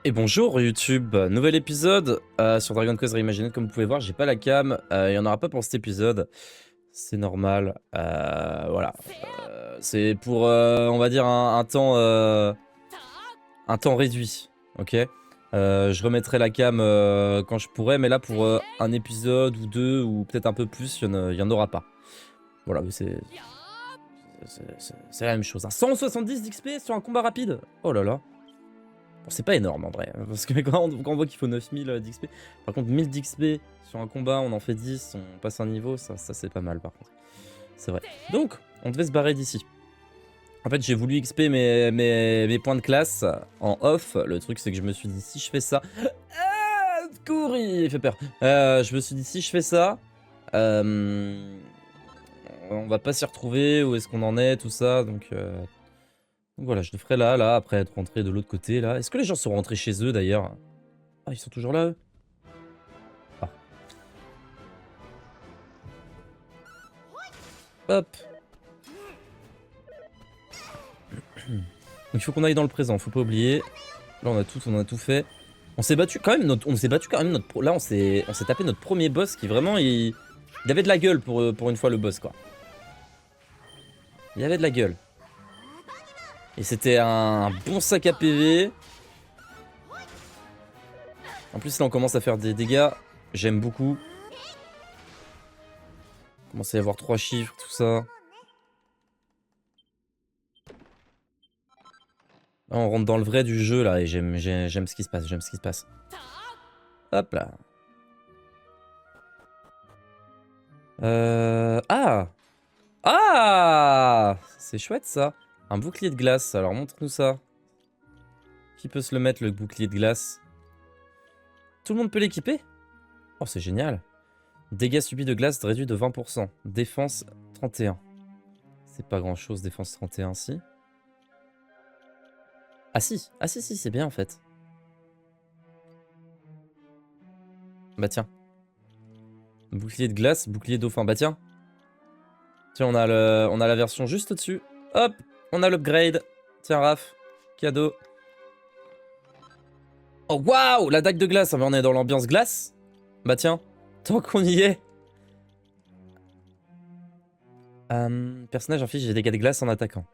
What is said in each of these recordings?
Et bonjour YouTube, nouvel épisode sur Dragon Quest Reimagined. Comme vous pouvez voir, j'ai pas la cam, il y en aura pas pour cet épisode, c'est normal. Voilà, c'est pour on va dire un temps réduit, ok. Je remettrai la cam quand je pourrai, mais là pour un épisode ou deux ou peut-être un peu plus, il y en aura pas. Voilà, mais c'est la même chose. 170 d'XP sur un combat rapide. Oh là là. Bon, c'est pas énorme en vrai, parce que quand on voit qu'il faut 9000 d'XP, par contre 1000 d'XP sur un combat, on en fait 10, on passe un niveau, ça c'est pas mal par contre. C'est vrai. Donc, on devait se barrer d'ici. En fait, j'ai voulu XP mes points de classe en off. Le truc, c'est que je me suis dit, si je fais ça... Ah, secours, il fait peur. Je me suis dit, si je fais ça... on va pas s'y retrouver, où est-ce qu'on en est, tout ça, donc voilà, je le ferai là, après être rentré de l'autre côté, là. Est-ce que les gens sont rentrés chez eux, d'ailleurs? Ah, ils sont toujours là, eux? Ah. Hop. Donc il faut qu'on aille dans le présent, faut pas oublier. Là, on a tout fait. On s'est battu quand même là, on s'est tapé notre premier boss qui, vraiment, il avait de la gueule pour une fois, le boss, quoi. Il avait de la gueule. Et c'était un bon sac à PV. En plus, là, on commence à faire des dégâts. J'aime beaucoup. Il commence à y avoir 3 chiffres, tout ça. Là, on rentre dans le vrai du jeu, là, et j'aime ce qui se passe, j'aime ce qui se passe. Hop là. Ah! Ah! C'est chouette, ça. Un bouclier de glace, alors montre-nous ça. Qui peut se le mettre, le bouclier de glace? Tout le monde peut l'équiper? Oh, c'est génial. Dégâts subis de glace réduits de 20%. Défense 31. C'est pas grand-chose, défense 31, si. Ah si, si, c'est bien, en fait. Bah tiens. Bouclier de glace, bouclier dauphin. Bah tiens. Tiens, on a la version juste au-dessus. Hop, on a l'upgrade. Tiens, Raph. Cadeau. Oh, waouh, la dague de glace. Ah, mais on est dans l'ambiance glace. Bah tiens, tant qu'on y est. Personnage inflige des dégâts de glace en attaquant.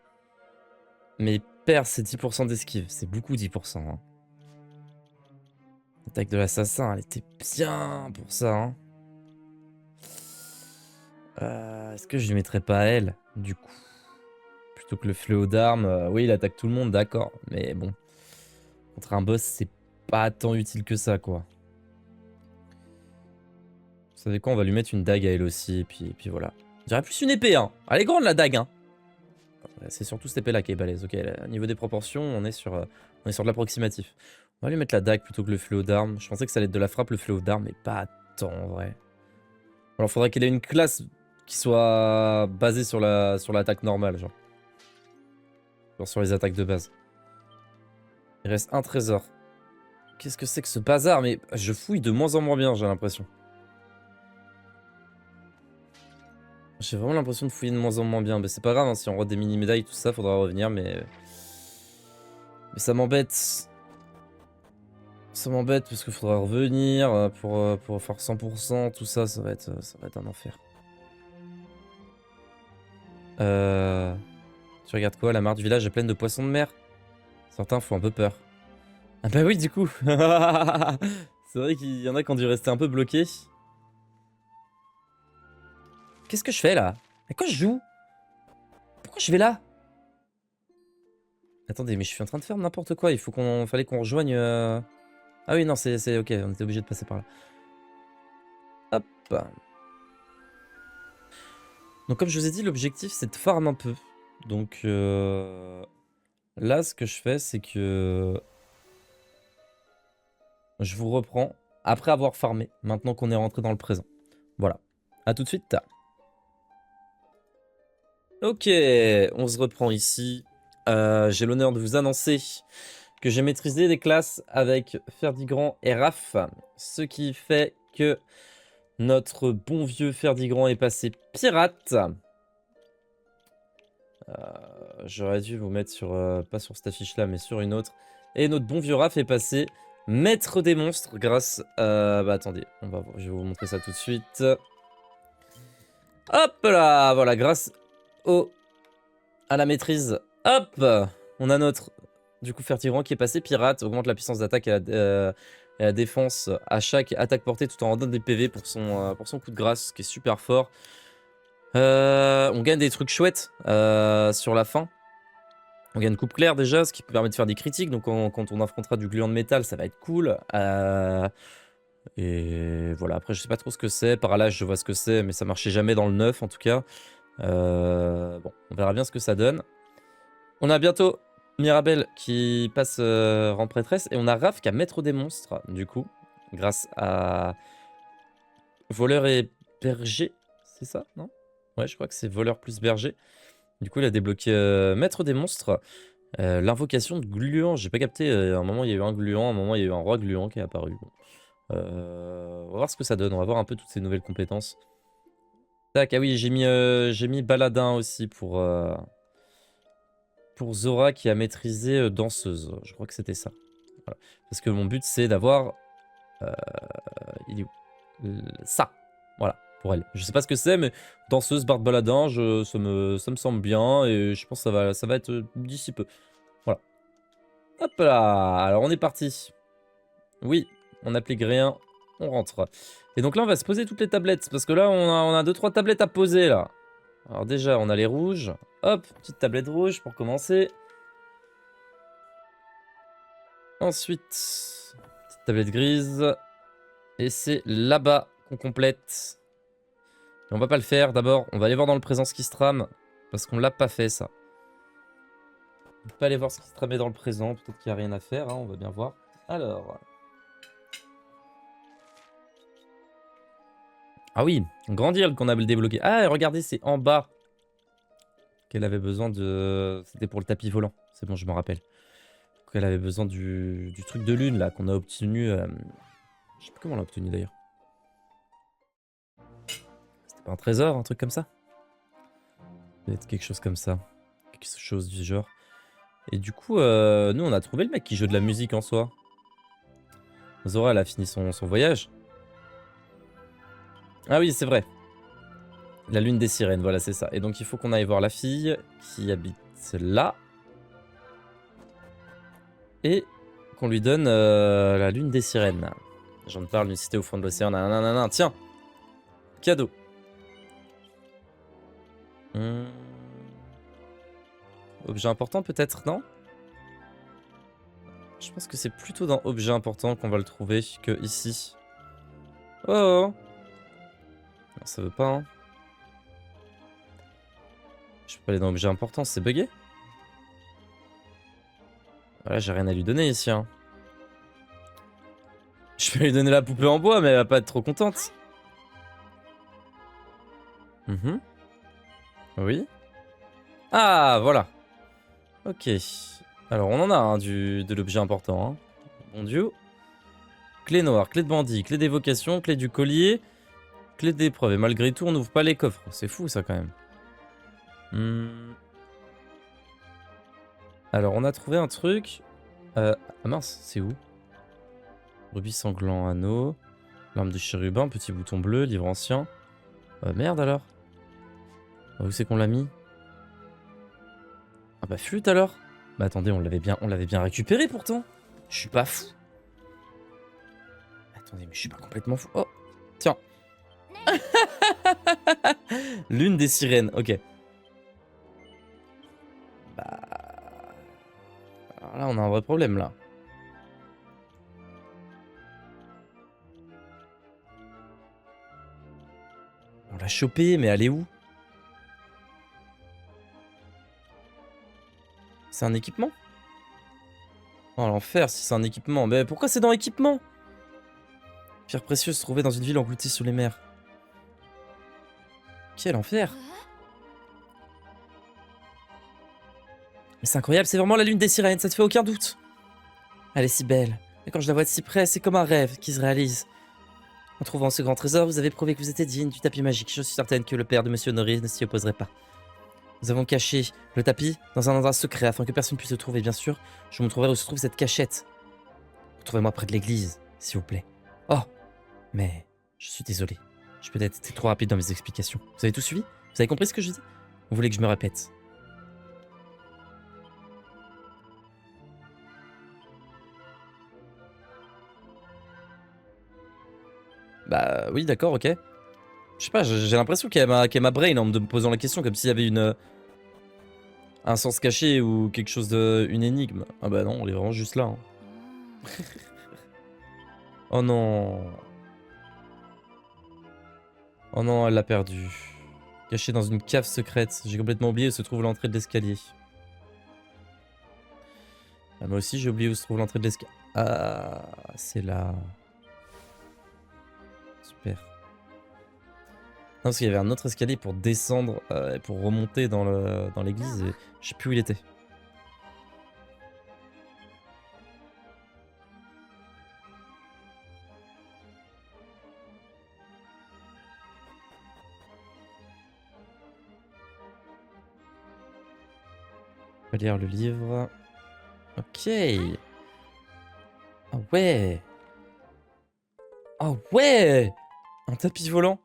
Mais perd c'est 10% d'esquive. C'est beaucoup 10%. Hein. L'attaque de l'assassin, elle était bien pour ça. Hein. Est-ce que je lui mettrais pas à elle, du coup? Plutôt que le fléau d'armes. Oui, il attaque tout le monde, d'accord. Mais bon. Contre un boss, c'est pas tant utile que ça, quoi. Vous savez quoi, on va lui mettre une dague à elle aussi, et puis voilà. Je dirais plus une épée, hein. Elle est grande, la dague, hein. C'est surtout cette épée-là qui est balèze. Ok, au niveau des proportions, on est sur de l'approximatif. On va lui mettre la dague plutôt que le fléau d'armes. Je pensais que ça allait être de la frappe, le fléau d'armes, mais pas tant, en vrai. Alors, faudrait qu'elle ait une classe qui soit basée sur l'attaque normale, genre. Genre sur les attaques de base. Il reste un trésor. Qu'est-ce que c'est que ce bazar? Mais je fouille de moins en moins bien, j'ai l'impression. J'ai vraiment l'impression de fouiller de moins en moins bien. Mais c'est pas grave, hein, si on rate des mini-médailles, tout ça, faudra revenir, mais ça m'embête. Ça m'embête parce qu'il faudra revenir pour faire 100%, tout ça, ça va être un enfer. Tu regardes quoi? La mare du village est pleine de poissons de mer. Certains font un peu peur. Ah bah oui, du coup. C'est vrai qu'il y en a qui ont dû rester un peu bloqués. Qu'est-ce que je fais là? À quoi je joue? Pourquoi je vais là? Attendez, mais je suis en train de faire n'importe quoi. Fallait qu'on rejoigne... Ah oui, non, c'est ok, on était obligé de passer par là. Hop. Donc comme je vous ai dit, l'objectif c'est de farm un peu. Donc là, ce que je fais, c'est que je vous reprends après avoir farmé, maintenant qu'on est rentré dans le présent. Voilà. À tout de suite. Ok, on se reprend ici. J'ai l'honneur de vous annoncer que j'ai maîtrisé des classes avec Ferdigrand et Raph, ce qui fait que notre bon vieux Ferdigrand est passé pirate. J'aurais dû vous mettre sur, pas sur cette affiche là, mais sur une autre. Et notre bon vieux Raph est passé maître des monstres grâce à... Bah attendez, je vais vous montrer ça tout de suite. Hop là, voilà, grâce à la maîtrise. Hop, on a notre, du coup, Fertigrant qui est passé pirate, augmente la puissance d'attaque et la défense à chaque attaque portée tout en rendant des PV pour son coup de grâce, ce qui est super fort. On gagne des trucs chouettes sur la fin. On gagne coupe claire déjà, ce qui permet de faire des critiques. Donc quand on affrontera du gluant de métal, ça va être cool. Et voilà, après je sais pas trop ce que c'est. Parallage, je vois ce que c'est, mais ça marchait jamais dans le 9 en tout cas. Bon, on verra bien ce que ça donne. On a bientôt Mirabelle qui passe rang prêtresse. Et on a Raph qui a maître des monstres, du coup, grâce à voleur et berger. C'est ça, non? Ouais, je crois que c'est voleur plus berger. Du coup, il a débloqué maître des monstres. L'invocation de gluant, j'ai pas capté. À un moment, il y a eu un gluant, à un moment, il y a eu un roi gluant qui est apparu. Bon. On va voir ce que ça donne. On va voir un peu toutes ces nouvelles compétences. Tac, ah oui, j'ai mis Baladin aussi pour Zora qui a maîtrisé danseuse. Je crois que c'était ça. Voilà. Parce que mon but, c'est d'avoir... il est où? Ça. Voilà, pour elle. Je sais pas ce que c'est, mais danseuse, barde baladin, ça me semble bien. Et je pense que ça va être d'ici peu. Voilà. Hop là. Alors, on est parti. Oui, on n'applique rien. On rentre. Et donc là, on va se poser toutes les tablettes. Parce que là, on a 2-3 tablettes à poser, là. Alors déjà, on a les rouges. Hop, petite tablette rouge pour commencer. Ensuite, petite tablette grise. Et c'est là-bas qu'on complète. Et on va pas le faire. D'abord, on va aller voir dans le présent ce qui se trame. Parce qu'on l'a pas fait, ça. On peut pas aller voir ce qui se tramait dans le présent. Peut-être qu'il n'y a rien à faire, hein, on va bien voir. Alors... Ah oui, Grandir qu'on avait débloqué. Ah, regardez, c'est en bas qu'elle avait besoin de... C'était pour le tapis volant. C'est bon, je me rappelle. Qu'elle avait besoin du truc de lune, là, qu'on a obtenu... Je sais plus comment on l'a obtenu, d'ailleurs. C'était pas un trésor, un truc comme ça? Peut-être quelque chose comme ça. Quelque chose du genre. Et du coup, nous, on a trouvé le mec qui joue de la musique en soi. Zora, elle a fini son voyage. Ah oui, c'est vrai. La lune des sirènes, voilà, c'est ça. Et donc, il faut qu'on aille voir la fille qui habite là. Et qu'on lui donne la lune des sirènes. J'en parle d'une cité au fond de l'océan. Nanana, tiens. Cadeau. Objet important peut-être, non? Je pense que c'est plutôt dans objet important qu'on va le trouver que ici. Oh. Non, ça veut pas, hein. Je peux pas aller dans objet important, c'est bugué. Voilà, j'ai rien à lui donner ici, hein. Je vais lui donner la poupée en bois, mais elle va pas être trop contente. Oui. Ah, voilà. Ok. Alors, on en a hein, de l'objet important. Hein. Bon Dieu. Clé noire, clé de bandit, clé d'évocation, clé du collier, clé d'épreuve. Et malgré tout, on n'ouvre pas les coffres. C'est fou, ça, quand même. Alors, on a trouvé un truc. Ah mince, c'est où? Rubis sanglant, anneau. L'arme de chérubin, petit bouton bleu, livre ancien. Merde, alors. Où c'est qu'on l'a mis? Ah bah flûte alors. Bah attendez, on l'avait bien récupéré pourtant. Je suis pas fou. Attendez, mais je suis pas complètement fou. Oh, tiens. Lune des sirènes, ok. Bah... Alors là, on a un vrai problème, là. On l'a chopé, mais elle est où? C'est un équipement? Oh l'enfer si c'est un équipement. Mais pourquoi c'est dans équipement? Pierre précieuse trouvée dans une ville engloutie sous les mers. Quel enfer! Mais c'est incroyable, c'est vraiment la lune des sirènes, ça te fait aucun doute. Elle est si belle. Et quand je la vois de si près, c'est comme un rêve qui se réalise. En trouvant ce grand trésor, vous avez prouvé que vous étiez digne du tapis magique. Je suis certaine que le père de Monsieur Norris ne s'y opposerait pas. Nous avons caché le tapis dans un endroit secret afin que personne ne puisse le trouver. Bien sûr, je vous montrerai où se trouve cette cachette. Retrouvez-moi près de l'église, s'il vous plaît. Oh, mais je suis désolé. Je peux être été trop rapide dans mes explications. Vous avez tout suivi? Vous avez compris ce que je dis? Vous voulez que je me répète? Bah oui, d'accord, ok. Je sais pas, j'ai l'impression qu'elle m'a brain en me posant la question, comme s'il y avait un sens caché ou quelque chose de... une énigme. Ah bah non, on est vraiment juste là. Hein. Oh non. Oh non, elle l'a perdu. Caché dans une cave secrète. J'ai complètement oublié où se trouve l'entrée de l'escalier. Ah, moi aussi, j'ai oublié où se trouve l'entrée de l'escalier. Ah, c'est là. Super. Non, parce qu'il y avait un autre escalier pour descendre et pour remonter dans l'église et je sais plus où il était. On va lire le livre. Ok. Ah ouais. Ah ouais. Un tapis volant.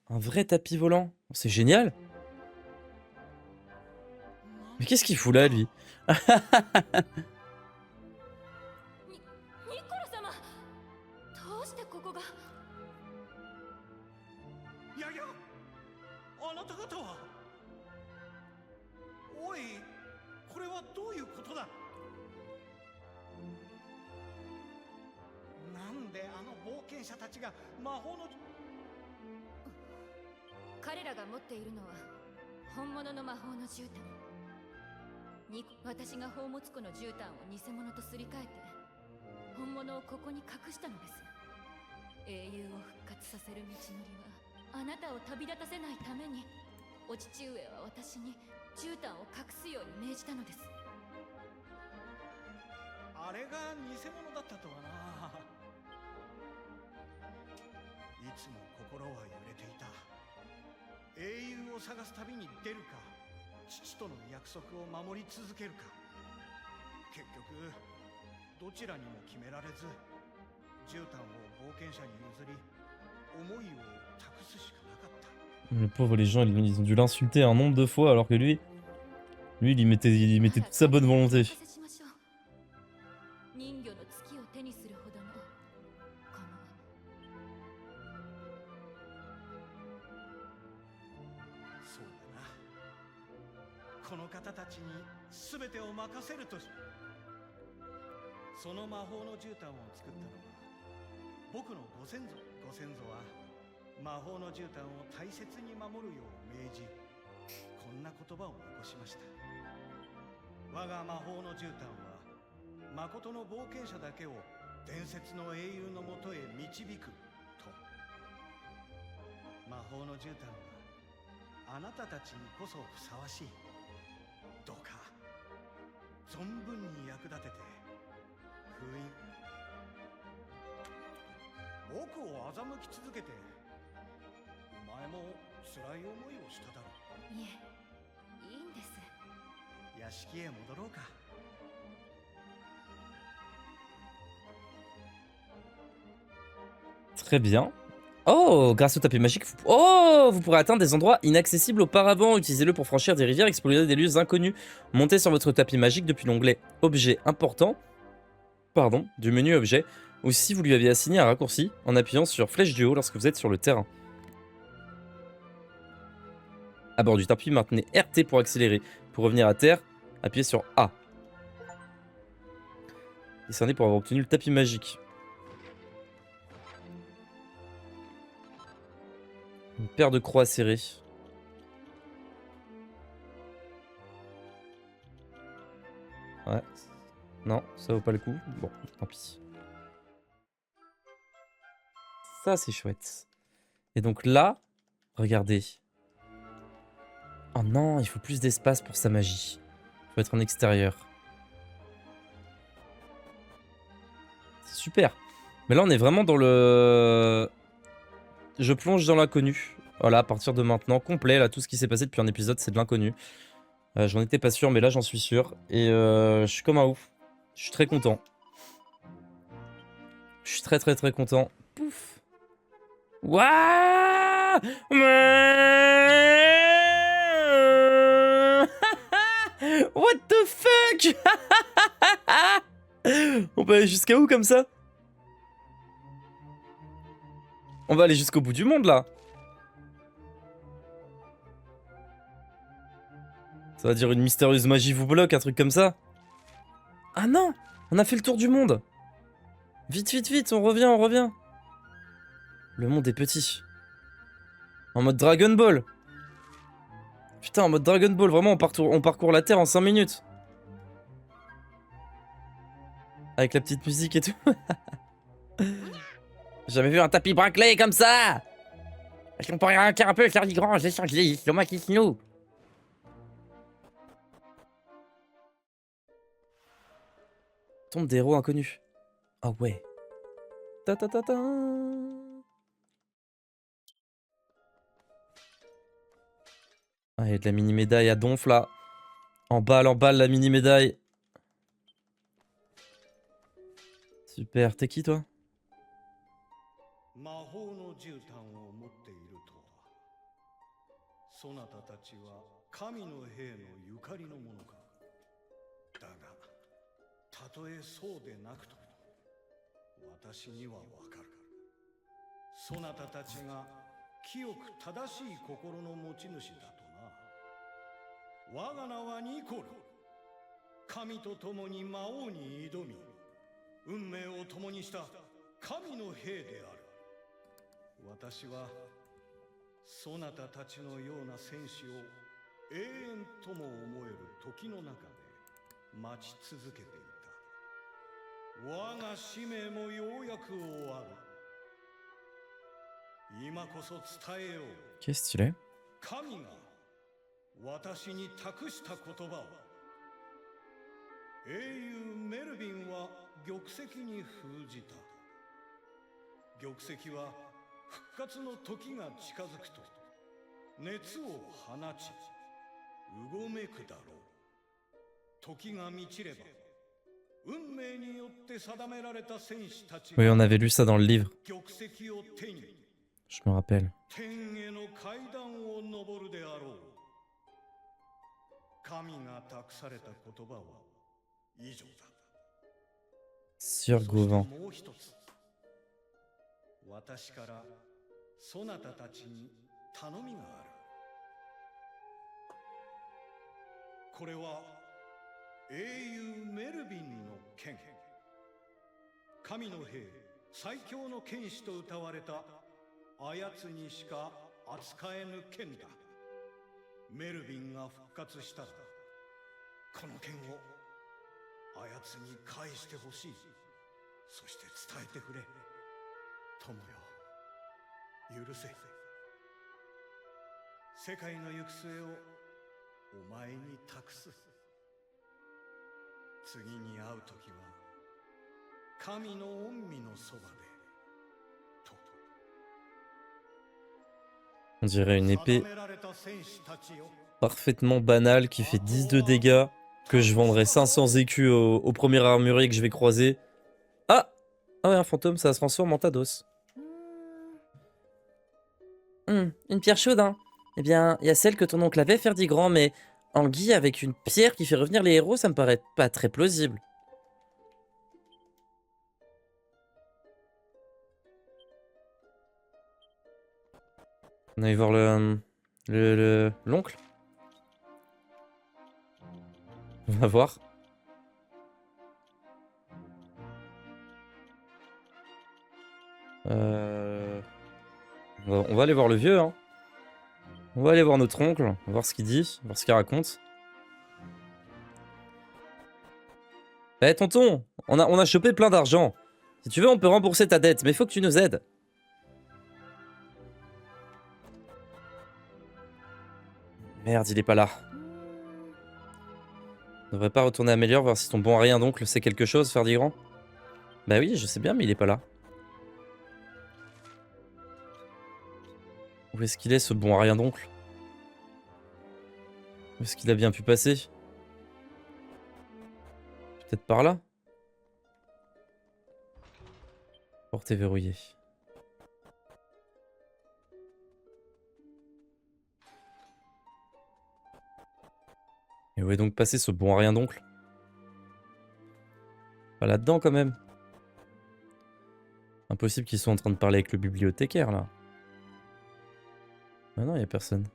Un vrai tapis volant. C'est génial. Mais qu'est-ce qu'il fout là, lui? ニコラ様どうしてここがいやいやあなた方はおいこれはどういうことだなんであの冒険者たちが魔法の彼らが持っているのは本物の魔法の絨毯私が宝物庫の絨毯を偽物とすり替えて本物をここに隠したのです。英雄を復活させる道のりはあなたを旅立たせないためにお父上は私に絨毯を隠すように命じたのです。あれが偽物だったとはな。いつも心は揺れていた。英雄を探す旅に出るか父との約束を守り続けるか結局どちらにも決められず絨毯を冒険者に譲り思いを託すしかなかった。 Le pauvre, les gens, ils ont dû l'insulter un nombre de fois alors que lui, il y mettait toute sa bonne volonté. 人魚の月を手にするほどのこのそうだな。この方たちに全てを任せるとし、その魔法の絨毯を作ったのは僕のご先祖。ご先祖は魔法の絨毯を大切に守るよう命じ、こんな言葉を残しました。我が魔法の絨毯は誠の冒険者だけを伝説の英雄のもとへ導くと。魔法の絨毯はあなたたちにこそふさわしい。どうか存分に役立てて封印。僕を欺き続けてお前も辛い思いをしただろう。いえ、いいんです。屋敷へ戻ろうか。Très bien. Oh, grâce au tapis magique, vous pourrez atteindre des endroits inaccessibles auparavant. Utilisez-le pour franchir des rivières, explorer des lieux inconnus. Montez sur votre tapis magique depuis l'onglet Objet important, du menu Objet, ou si vous lui aviez assigné un raccourci en appuyant sur Flèche du haut lorsque vous êtes sur le terrain. À bord du tapis, maintenez RT pour accélérer. Pour revenir à terre, appuyez sur A. Décerné pour avoir obtenu le tapis magique. Une paire de croix serrées. Ouais. Non, ça vaut pas le coup. Bon, tant pis. Ça, c'est chouette. Et donc là, regardez. Oh non, il faut plus d'espace pour sa magie. Il faut être en extérieur. C'est super. Mais là, on est vraiment dans le... Je plonge dans l'inconnu. Voilà, à partir de maintenant, complet, là, tout ce qui s'est passé depuis un épisode, c'est de l'inconnu. J'en étais pas sûr, mais là j'en suis sûr. Et je suis comme un ouf. Je suis très content. Je suis très très très content. Pouf. Waouh. What the fuck. On peut aller jusqu'à où comme ça? On va aller jusqu'au bout du monde là. Ça va dire une mystérieuse magie vous bloque, un truc comme ça. Ah non, on a fait le tour du monde. Vite, vite, vite, on revient, on revient. Le monde est petit. En mode Dragon Ball. Putain, en mode Dragon Ball, vraiment, on parcourt la Terre en 5 minutes. Avec la petite musique et tout. J'ai jamais vu un tapis braclé comme ça. Est-ce qu'on pourrait arrêter un peu, faire du grand, c'est moi qui nous. Tombe des héros inconnus. Ah ouais. Ta ta ta ta. Ah, il y a de la mini-médaille à donf là. En balle, la mini-médaille. Super, t'es qui toi? 魔法の絨毯を持っているとは、そなたたちは神の兵のゆかりのものか。だが、たとえそうでなくとも、私にはわかる。そなたたちが清く正しい心の持ち主だとな。我が名はニコル。神と共に魔王に挑み、運命を共にした神の兵である。私はそなたたちのような戦士を永遠とも思える時の中で待ち続けていた。我が使命もようやく終わる。今こそ伝えよう。 Qu'est-ce qu'il est? 神が私に託した言葉を。英雄メルビンは玉石に封じた。玉石は復活の時が近づくと熱を放ちうごめくだろう。時が満ちれば運命によって定められた戦士たち Oui, on avait lu ça dans le livre. 玉石を手に Je me rappelle. 天への階段を登るであろう。神が託された言葉は以上だ。 Sur Gauvin. もう一つ、私からそなたたちに頼みがある。これは英雄メルビンの剣。神の兵、最強の剣士と謳われたあやつにしか扱えぬ剣だ。メルビンが復活したら、この剣をあやつに返してほしい。そして伝えてくれ。友よ、許せ。世界の行く末をお前に託す。次に会うときは、神の御身のそばで。と。 On dirait une épée 定められた戦士たちよ。 parfaitement banale qui fait 10 de dégâts, que je vendrai 500 écus au premier armurier que je vais croiser. Ah! Ah ouais, un fantôme, ça se transforme en Tados. Une pierre chaude, hein? Eh bien, il y a celle que ton oncle avait, Ferdigrand, mais Anguille avec une pierre qui fait revenir les héros, ça me paraît pas très plausible. On allait voir l'oncle. On va voir. On va aller voir le vieux, hein. On va aller voir notre oncle, voir ce qu'il dit, voir ce qu'il raconte. Eh tonton, on a chopé plein d'argent. Si tu veux, on peut rembourser ta dette, mais il faut que tu nous aides. Merde, il est pas là. On devrait pas retourner à Mélior, voir si ton bon à rien d'oncle sait quelque chose, Ferdigrand. Bah oui, je sais bien, mais il est pas là. Où est-ce qu'il est, ce bon à rien d'oncle? Est-ce qu'il a bien pu passer? Peut-être par là? Porte est verrouillée. Et où est donc passé ce bon à rien d'oncle? Pas là-dedans quand même. Impossible qu'ils soient en train de parler avec le bibliothécaire là. Ah non, y a personne.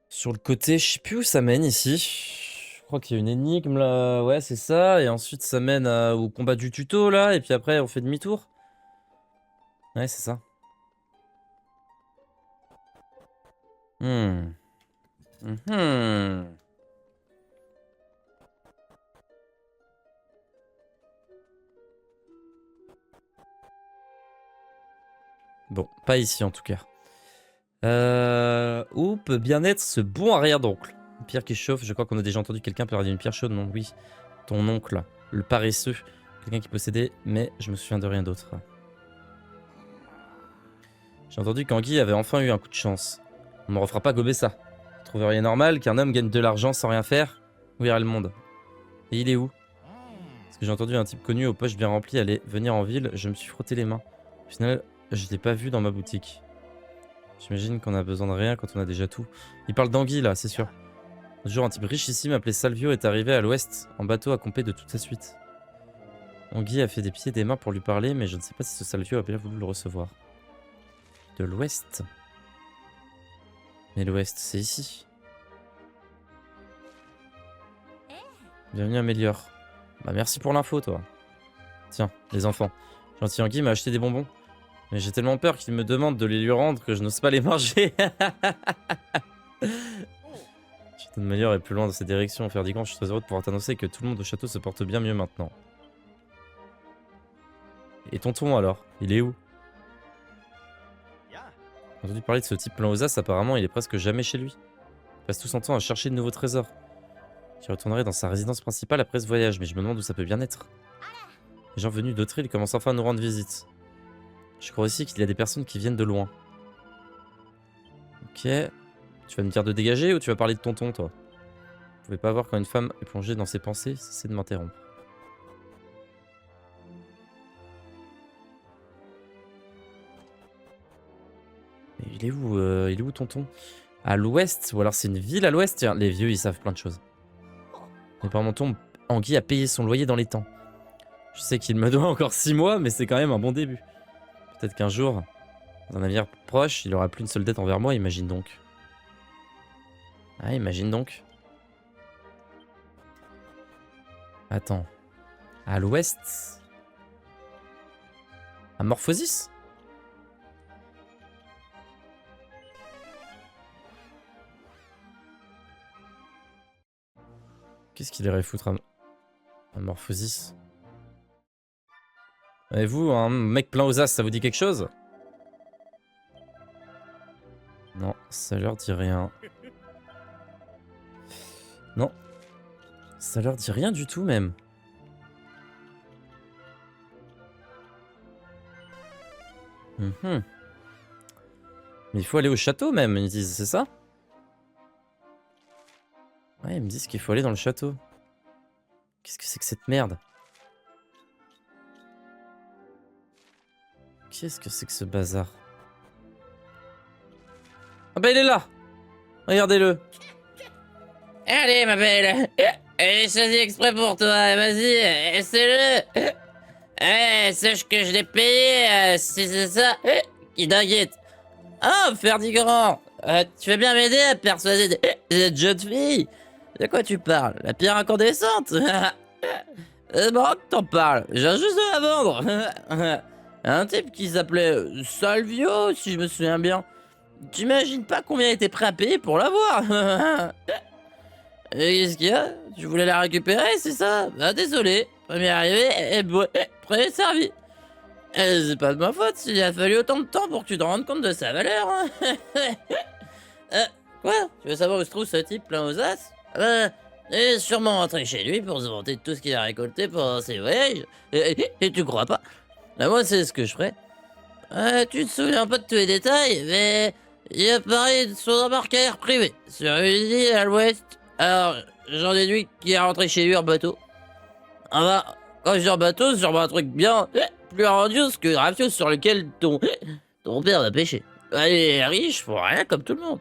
Sur le côté, je sais plus où ça mène ici. Je crois qu'il y a une énigme là. Ouais, c'est ça. Et ensuite, ça mène au combat du tuto là. Et puis après, on fait demi-tour. Ouais, c'est ça. Mhm. Bon, pas ici en tout cas. Où peut bien être ce bon arrière-d'oncle? Une pierre qui chauffe, je crois qu'on a déjà entendu quelqu'un parler d'une pierre chaude, non? Oui, ton oncle, le paresseux. Quelqu'un qui possédait, mais je me souviens de rien d'autre. J'ai entendu qu'Anguille avait enfin eu un coup de chance. On ne me refera pas gober ça. Vous trouveriez normal qu'un homme gagne de l'argent sans rien faire? Où irait le monde? Et il est où? Parce que j'ai entendu un type connu aux poches bien remplies aller venir en ville, je me suis frotté les mains. Au final, je l'ai pas vu dans ma boutique. J'imagine qu'on a besoin de rien quand on a déjà tout. Il parle d'Anguille là, c'est sûr. Un jour, un type richissime appelé Salvio est arrivé à l'ouest, en bateau accompagné de toute sa suite. Anguille a fait des pieds et des mains pour lui parler, mais je ne sais pas si ce Salvio a bien voulu le recevoir. De l'ouest? Mais l'ouest, c'est ici. Bienvenue Améliore. Bah merci pour l'info toi. Tiens, les enfants. Gentil Anguille m'a acheté des bonbons. Mais j'ai tellement peur qu'il me demande de les lui rendre que je n'ose pas les manger. Château de Meilleur est plus loin dans cette direction. Ferdigan, je suis très heureux de pouvoir t'annoncer que tout le monde au château se porte bien mieux maintenant. Et tonton alors, il est où? J'ai entendu parler de ce type plein aux as, apparemment il est presque jamais chez lui. Il passe tout son temps à chercher de nouveaux trésors. Il retournerait dans sa résidence principale après ce voyage, mais je me demande où ça peut bien être. Les gens venus d'autres îles commencent enfin à nous rendre visite. Je crois aussi qu'il y a des personnes qui viennent de loin. Ok. Tu vas me dire de dégager ou tu vas parler de tonton, toi? Vous pouvez pas voir quand une femme est plongée dans ses pensées, c'est de m'interrompre. Mais il est où tonton? À l'ouest? Ou alors c'est une ville à l'ouest? Tiens, les vieux, ils savent plein de choses. Mais par mon ton, Anguille a payé son loyer dans les temps. Je sais qu'il me doit encore 6 mois, mais c'est quand même un bon début. Peut-être qu'un jour, dans un avenir proche, il aura plus une seule dette envers moi, imagine donc. Ah, imagine donc. Attends. À l'ouest? À Morphosis? Qu'est-ce qu'il irait foutre à Morphosis? Et vous, un mec plein aux as, ça vous dit quelque chose? Non, ça leur dit rien. Non. Ça leur dit rien du tout même. Mais il faut aller au château même, ils disent, c'est ça? Ouais, ils me disent qu'il faut aller dans le château. Qu'est-ce que c'est que cette merde? Qu'est-ce que c'est que ce bazar? Ah bah il est là! Regardez-le! Allez ma belle! J'ai choisi exprès pour toi, vas-y, essaie-le! Sache que je l'ai payé, si c'est ça qui t'inquiète. Oh, Ferdigan! Tu veux bien m'aider à persuader cette jeune fille? De quoi tu parles? La pierre incandescente? C'est marrant que t'en parles, j'ai juste de la vendre! Un type qui s'appelait Salvio, si je me souviens bien. T'imagines pas combien il était prêt à payer pour l'avoir? Et qu'est-ce qu'il y a? Tu voulais la récupérer, c'est ça? Bah désolé, premier arrivé et premier servi. C'est pas de ma faute s'il a fallu autant de temps pour que tu te rendes compte de sa valeur. Hein. Quoi? Tu veux savoir où se trouve ce type plein aux as? est sûrement rentré chez lui pour se vanter de tout ce qu'il a récolté pendant ses voyages. Et tu crois pas? Là, moi, c'est ce que je ferais. Tu te souviens pas de tous les détails, mais il a parlé de son embarcadère privé sur une île à l'ouest. Alors, j'en déduis qu'il est rentré chez lui en bateau. Ah bah, quand je dis en bateau, c'est sûrement un truc bien plus grandiose que le rafiot sur lequel ton père va pêcher. Il est riche pour rien comme tout le monde.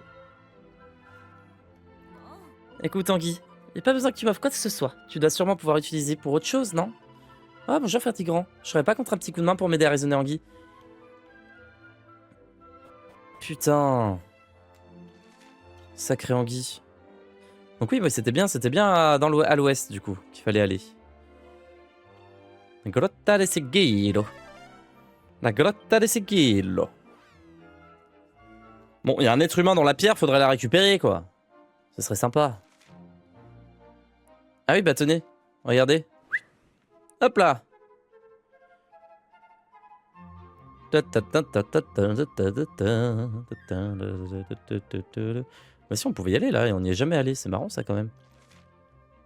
Écoute, Tanguy, y a pas besoin que tu m'offres quoi que ce soit. Tu dois sûrement pouvoir l'utiliser pour autre chose, non? Ah, bonjour, Fertigrand. Je serais pas contre un petit coup de main pour m'aider à raisonner Anguille. Putain. Sacré Anguille. Donc oui, bah, c'était bien à l'ouest, du coup, qu'il fallait aller. La grotta de Sigillo. La grotta de Sigillo. Bon, il y a un être humain dans la pierre, faudrait la récupérer, quoi. Ce serait sympa. Ah oui, bah tenez, regardez. Hop là. Bah si, on pouvait y aller là, et on n'y est jamais allé, c'est marrant ça quand même.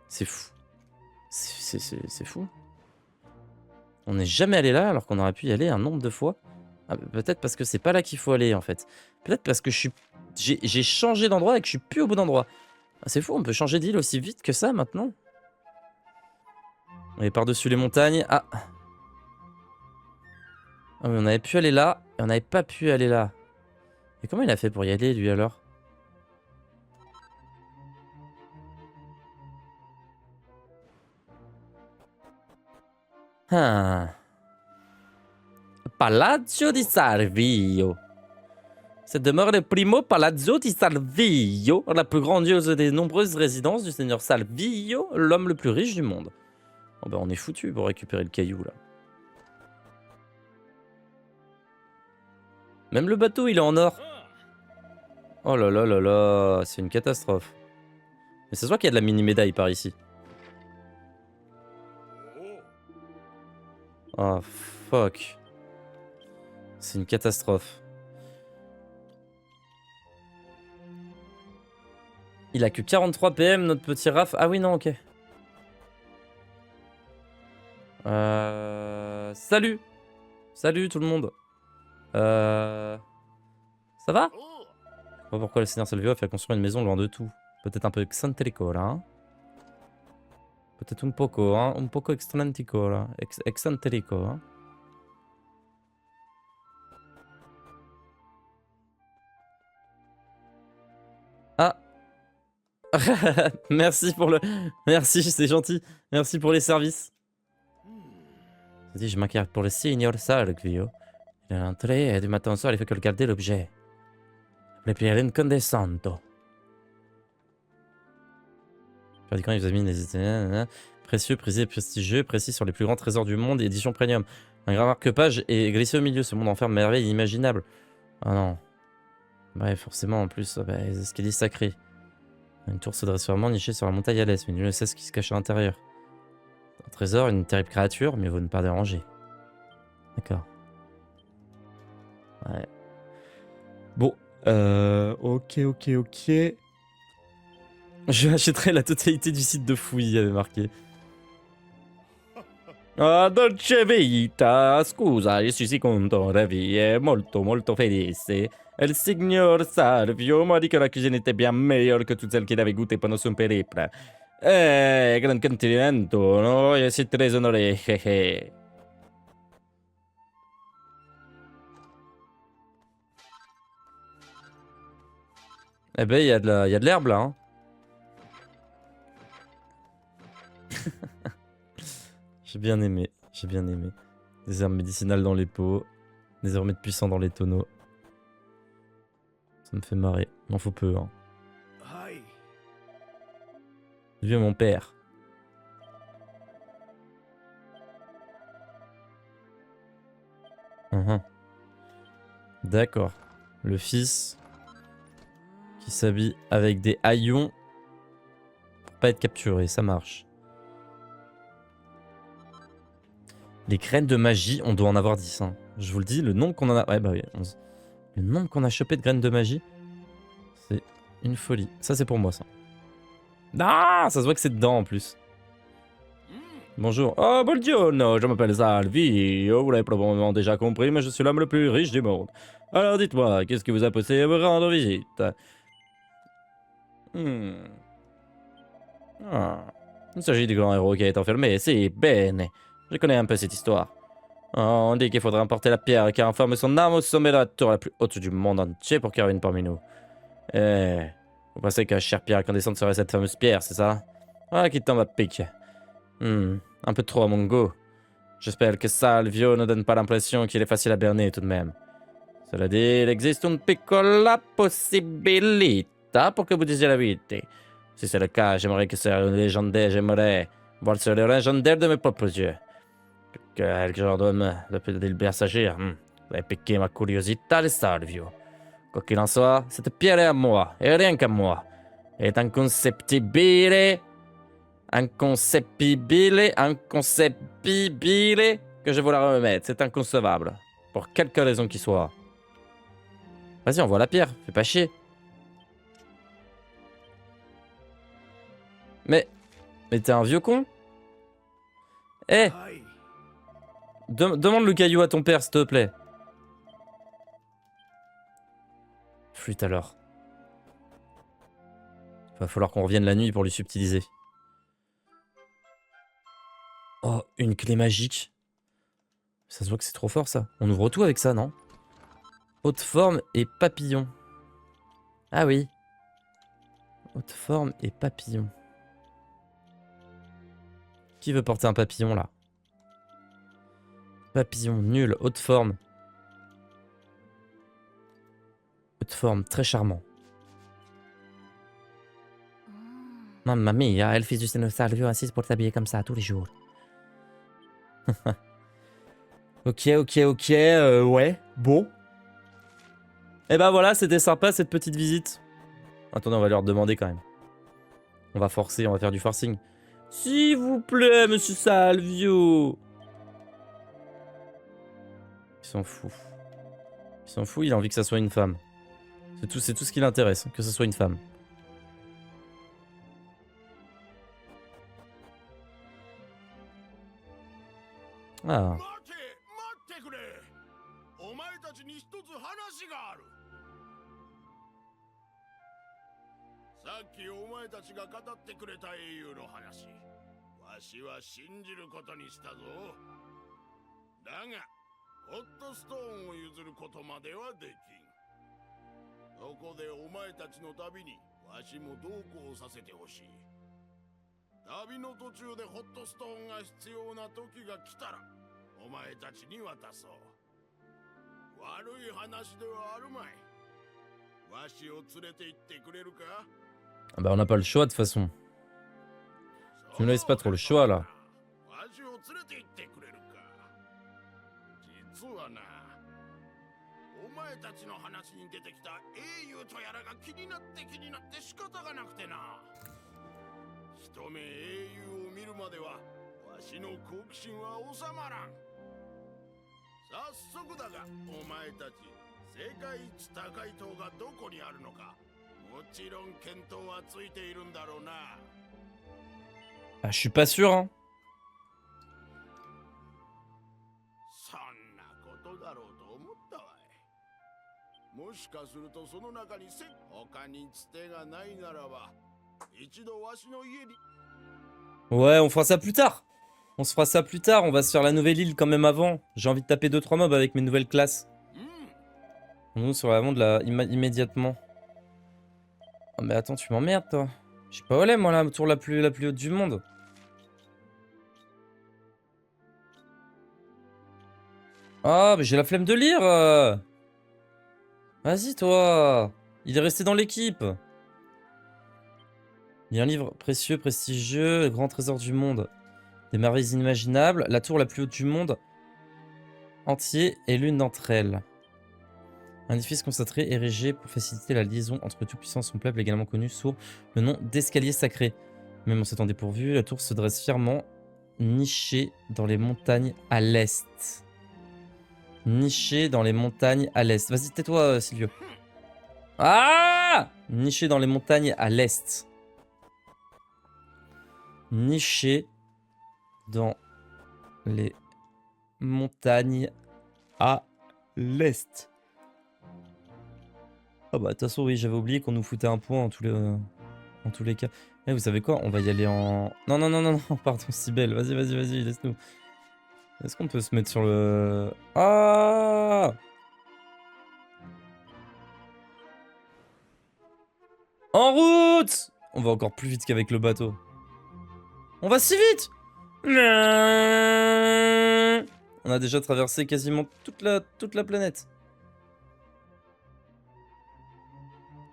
C'est fou. C'est fou. On n'est jamais allé là alors qu'on aurait pu y aller un nombre de fois. Ah, peut-être parce que c'est pas là qu'il faut aller en fait. Peut-être parce que j'ai changé d'endroit et que je suis plus au bon endroit. Ah, c'est fou, on peut changer d'île aussi vite que ça maintenant. On est par-dessus les montagnes. Ah. Ah oui, on avait pu aller là et on n'avait pas pu aller là. Et comment il a fait pour y aller lui alors? Ah. Palazzo di Salvio. Cette demeure est le primo Palazzo di Salvio, la plus grandiose des nombreuses résidences du seigneur Salvio, l'homme le plus riche du monde. Oh bah on est foutu pour récupérer le caillou là. Même le bateau il est en or. Oh là là là là, c'est une catastrophe. Mais ça se voit qu'il y a de la mini médaille par ici. Oh fuck. C'est une catastrophe. Il a que 43 PM notre petit Raph. Ah oui non ok. Salut. Salut tout le monde. Ça va? Je sais pas pourquoi le seigneur Salvio a fait construire une maison loin de tout. Peut-être un peu excentrico là. Hein? Peut-être un poco, hein? Un poco excentrico là. Excentrico. Hein? Ah. Merci pour le... Merci, c'est gentil. Merci pour les services. Je m'inquiète pour le signor Salvio. Il est entré et du matin au soir, il fait que regarder l'objet. Le plus incandescento. Quand il vous a mis des précieux, prisé, prestigieux, précis sur les plus grands trésors du monde, édition premium. Un grand marque-page et glissé au milieu. Ce monde enferme merveilles inimaginables. Ah non. Ouais, forcément, en plus, bah, les escaliers sacrés. Une tour se dresse sûrement nichée sur la montagne à l'est, mais nul ne sait ce qui se cache à l'intérieur. Un trésor, une terrible créature, mieux vaut ne pas déranger. D'accord. Ouais. Bon, ok. Je achèterai la totalité du site de fouilles, il avait marqué. Ah, dolce vita, scusa, je suis si content, ravi e molto felice. El signor Salvio m'a dit que la cuisine était bien meilleure que toutes celles qu'il avait goûtées pendant son périple. Grand complimento, no? Je suis très honoré, hehe. Eh ben, il y a de l'herbe là, hein. J'ai bien aimé. Des herbes médicinales dans les pots, des remèdes puissants dans les tonneaux. Ça me fait marrer. Il m'en faut peu, hein. Vieux mon père. D'accord. Le fils qui s'habille avec des haillons pour pas être capturé, ça marche. Les graines de magie, on doit en avoir 10. Hein. Je vous le dis, le nombre qu'on en a... Ouais, bah oui, 11. Le nombre qu'on a chopé de graines de magie, c'est une folie. Ça, c'est pour moi, ça. Ah, ça se voit que c'est dedans en plus. Bonjour. Oh, buongiorno, je m'appelle Salvio. Vous l'avez probablement déjà compris, mais je suis l'homme le plus riche du monde. Alors dites-moi, qu'est-ce qui vous a poussé à me rendre visite? Ah. Il s'agit du grand héros qui est enfermé. Si, bene. Je connais un peu cette histoire. Oh, on dit qu'il faudrait emporter la pierre qui enferme son âme au sommet de la tour la plus haute du monde entier pour qu'il revienne parmi nous. Eh, vous pensez qu'un cher pierre incandescente serait cette fameuse pierre, c'est ça? Ah, qui tombe à pic. Un peu trop à mon goût. J'espère que Salvio ne donne pas l'impression qu'il est facile à berner tout de même. Cela dit, il existe une piccola possibilità pour que vous disiez la vérité. Si c'est le cas, j'aimerais que ce légendaire, j'aimerais voir sur le légendaire de mes propres yeux. Quel genre d'homme peut-il bien s'agir? Vous avez piqué ma curiosité, le Salvio. Quoi qu'il en soit, cette pierre est à moi, et rien qu'à moi. Elle est inconceptibile que je vous la remette. C'est inconcevable. Pour quelque raison qu'il soit. Vas-y, envoie la pierre. Fais pas chier. Mais t'es un vieux con? Eh, demande le caillou à ton père, s'il te plaît. Flûte alors. Va falloir qu'on revienne la nuit pour lui subtiliser. Oh, une clé magique. Ça se voit que c'est trop fort, ça. On ouvre tout avec ça, non? Haute forme et papillon. Ah oui. Haute forme et papillon. Qui veut porter un papillon, là? Papillon, nul. Haute forme. Haute forme, très charmant. Mamma mia, elle fils du Seigneur Salvio insiste pour t'habiller comme ça tous les jours. Ok, ouais, bon. Et bah voilà, c'était sympa cette petite visite. Attendez, on va leur demander quand même. On va forcer, on va faire du forcing. S'il vous plaît, monsieur Salvio. Il s'en fout. Il s'en fout, il a envie que ça soit une femme. C'est tout ce qui l'intéresse, que ce soit une femme. Ah. 待ってくれ。お前たちに一つ話がある。さっきお前たちが語ってくれた英雄の話、わしは信じることにしたぞ。だが、ホットストーンを譲ることまではできん。そこでお前たちの旅にわしも同行させてほしい。旅の途中でホットストーンが必要な時が来たら、お前たちに渡そう。悪い話ではあるまい。わしを連れて行ってくれるか？ Ah bah on n'a pas le choix de toute façon. Tu ne laisses pas trop le choix là. わしを連れて行ってくれるか？実はな、お前たちの話に出てきた英雄とやらが気になって仕方がなくてな。一目英雄を見るまではわしの好奇心は収まらん。早速だが、お前たち世界一高い塔がどこにあるのか、もちろん見当はついているんだろうな。Ah, je suis pas sûr, hein. そんなことだろうと思ったわい。もしかするとその中に他につてがないならば、一度わしの家に。 Ouais, on fera ça plus tard. On se fera ça plus tard. On va se faire la nouvelle île quand même avant. J'ai envie de taper 2-3 mobs avec mes nouvelles classes. Nous, sur la monde là, immédiatement. Oh, mais attends, tu m'emmerdes, toi. Je sais pas où elle est, moi, la tour la plus haute du monde. Ah, mais j'ai la flemme de lire. Vas-y, toi. Il est resté dans l'équipe. Il y a un livre précieux, prestigieux, le grand trésor du monde. Des merveilles inimaginables. La tour la plus haute du monde entier est l'une d'entre elles. Un édifice concentré érigé pour faciliter la liaison entre tout-puissant et son peuple, également connu sous le nom d'escalier sacré. Même en s'étant dépourvu, la tour se dresse fièrement, nichée dans les montagnes à l'est. Nichée dans les montagnes à l'est. Vas-y, tais-toi, Silvio. Ah! Nichée dans les montagnes à l'est. niché dans les montagnes à l'est. Ah bah de toute façon oui, j'avais oublié qu'on nous foutait un point en tous les cas. Eh, vous savez quoi? On va y aller en... Non, non, non, non, non, pardon, Sibelle. Vas-y, vas-y, vas-y, laisse-nous. Est-ce qu'on peut se mettre sur le... Ah! En route! On va encore plus vite qu'avec le bateau. On va si vite! On a déjà traversé quasiment toute la planète.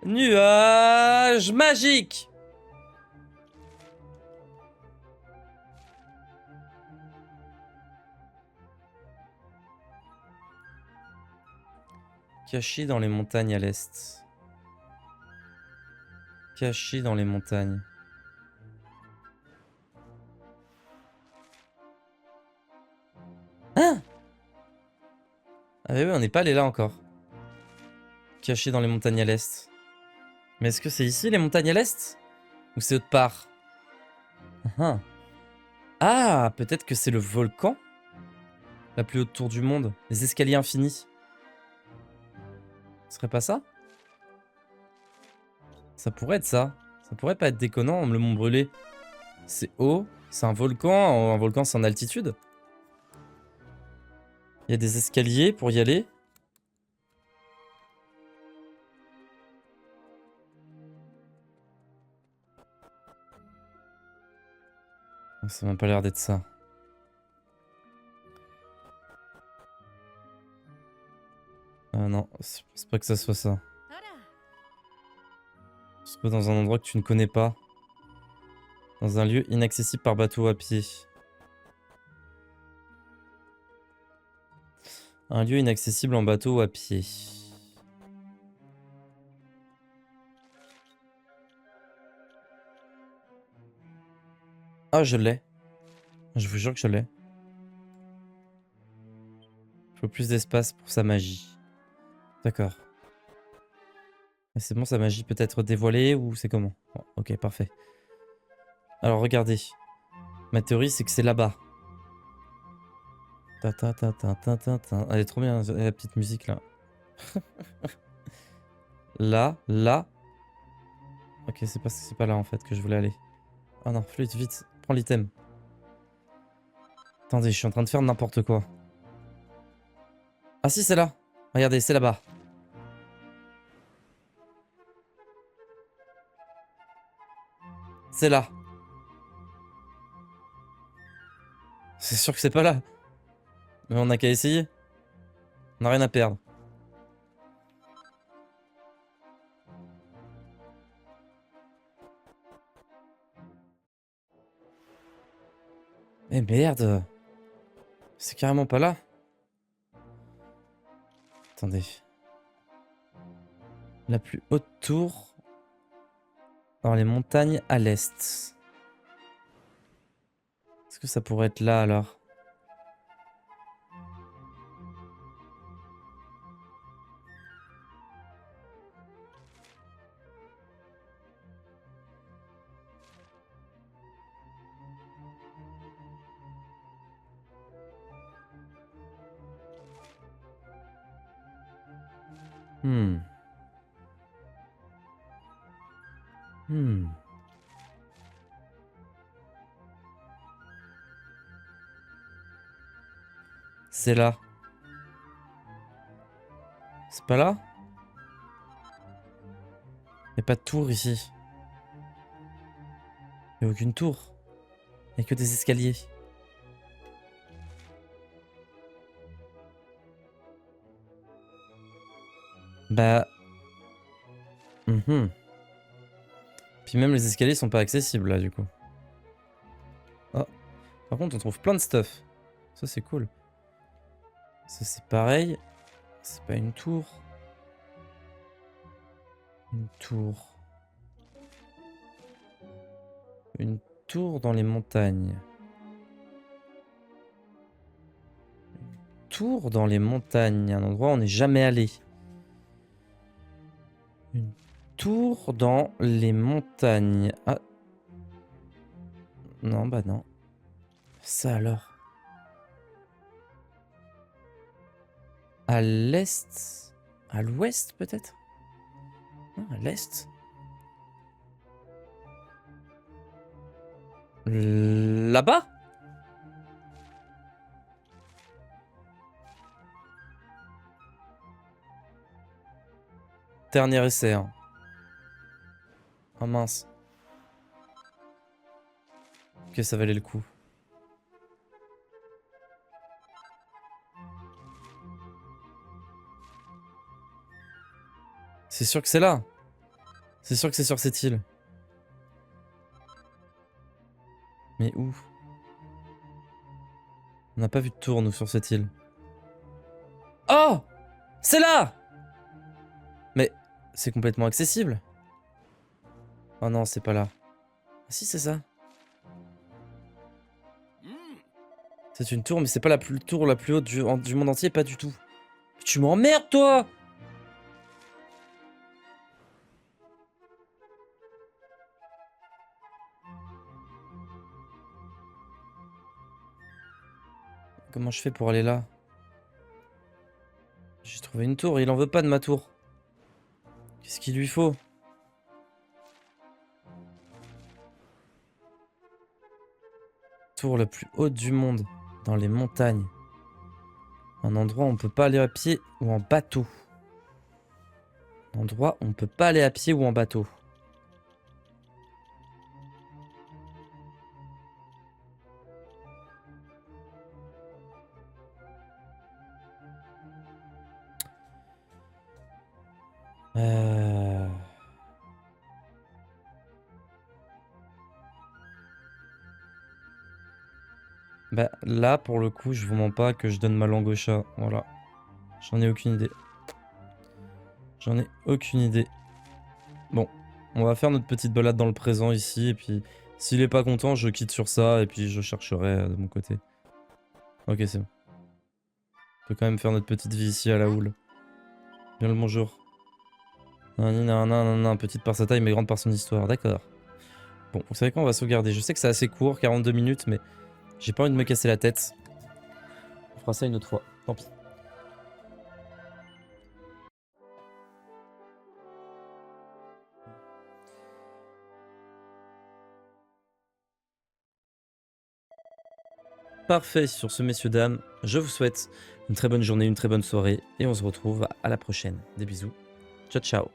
Nuage magique! Caché dans les montagnes à l'est. Caché dans les montagnes. Hein? Ah mais oui, on n'est pas allé là encore. Caché dans les montagnes à l'est. Mais est-ce que c'est ici les montagnes à l'est? Ou c'est autre part? Ah, ah, peut-être que c'est le volcan? La plus haute tour du monde. Les escaliers infinis. Ce serait pas ça? Ça pourrait être ça. Ça pourrait pas être déconnant, le mont brûlé. C'est haut, c'est un volcan c'est en altitude. Il y a des escaliers pour y aller. Ça m'a pas l'air d'être ça. Ah non, c'est pas que ça soit ça. On se trouve dans un endroit que tu ne connais pas. Dans un lieu inaccessible par bateau ou à pied. Un lieu inaccessible en bateau ou à pied. Ah, je l'ai. Je vous jure que je l'ai. Il faut plus d'espace pour sa magie. D'accord. Mais c'est bon, sa magie peut être dévoilée ou c'est comment? Bon, ok, parfait. Alors regardez. Ma théorie, c'est que c'est là-bas. Ta ta ta ta ta ta ta. Elle est trop bien, la petite musique là. Là, là. Ok, c'est pas là en fait que je voulais aller. Oh non, flûte, vite, prends l'item. Attendez, je suis en train de faire n'importe quoi. Ah si, c'est là. Regardez, c'est là-bas. C'est là. C'est sûr que c'est pas là. Mais on n'a qu'à essayer. On n'a rien à perdre. Mais merde. C'est carrément pas là. Attendez. La plus haute tour dans les montagnes à l'est. Est-ce que ça pourrait être là alors? Hmm. Hmm. C'est là. C'est pas là? Y'a pas de tour ici. Y'a aucune tour. Y'a que des escaliers. Bah... Puis même les escaliers sont pas accessibles là du coup. Oh. Par contre on trouve plein de stuff. Ça c'est cool. Ça c'est pareil. C'est pas une tour. Une tour. Une tour dans les montagnes. Une tour dans les montagnes. Un endroit où on n'est jamais allé. Une tour dans les montagnes. Ah. Non, bah non. Ça alors. À l'est? À l'ouest peut-être? Non, à l'est. Là-bas? Dernier essai. Hein. Oh mince. Ok, ça valait le coup. C'est sûr que c'est là. C'est sûr que c'est sur cette île. Mais où? On n'a pas vu de tour, nous, sur cette île. Oh! C'est là! Mais c'est complètement accessible. Oh non, c'est pas là. Ah si, c'est ça. C'est une tour, mais c'est pas la tour la plus haute du monde entier, pas du tout. Tu m'emmerdes, toi! Comment je fais pour aller là? J'ai trouvé une tour, il en veut pas de ma tour. Qu'est-ce qu'il lui faut? Tour la plus haute du monde, dans les montagnes. Un endroit où on peut pas aller à pied ou en bateau. Un endroit où on peut pas aller à pied ou en bateau. Euh... Bah là, pour le coup, je vous mens pas que je donne ma langue au chat. Voilà. J'en ai aucune idée. J'en ai aucune idée. Bon, on va faire notre petite balade dans le présent ici. Et puis, s'il est pas content, je quitte sur ça. Et puis, je chercherai de mon côté. Ok, c'est bon. On peut quand même faire notre petite vie ici à la houle. Bien le bonjour. Non, petite par sa taille, mais grande par son histoire. D'accord. Bon, vous savez quoi, on va sauvegarder. Je sais que c'est assez court, 42 minutes, mais j'ai pas envie de me casser la tête. On fera ça une autre fois. Tant pis. Parfait, sur ce, messieurs, dames, je vous souhaite une très bonne journée, une très bonne soirée, et on se retrouve à la prochaine. Des bisous. Ciao, ciao.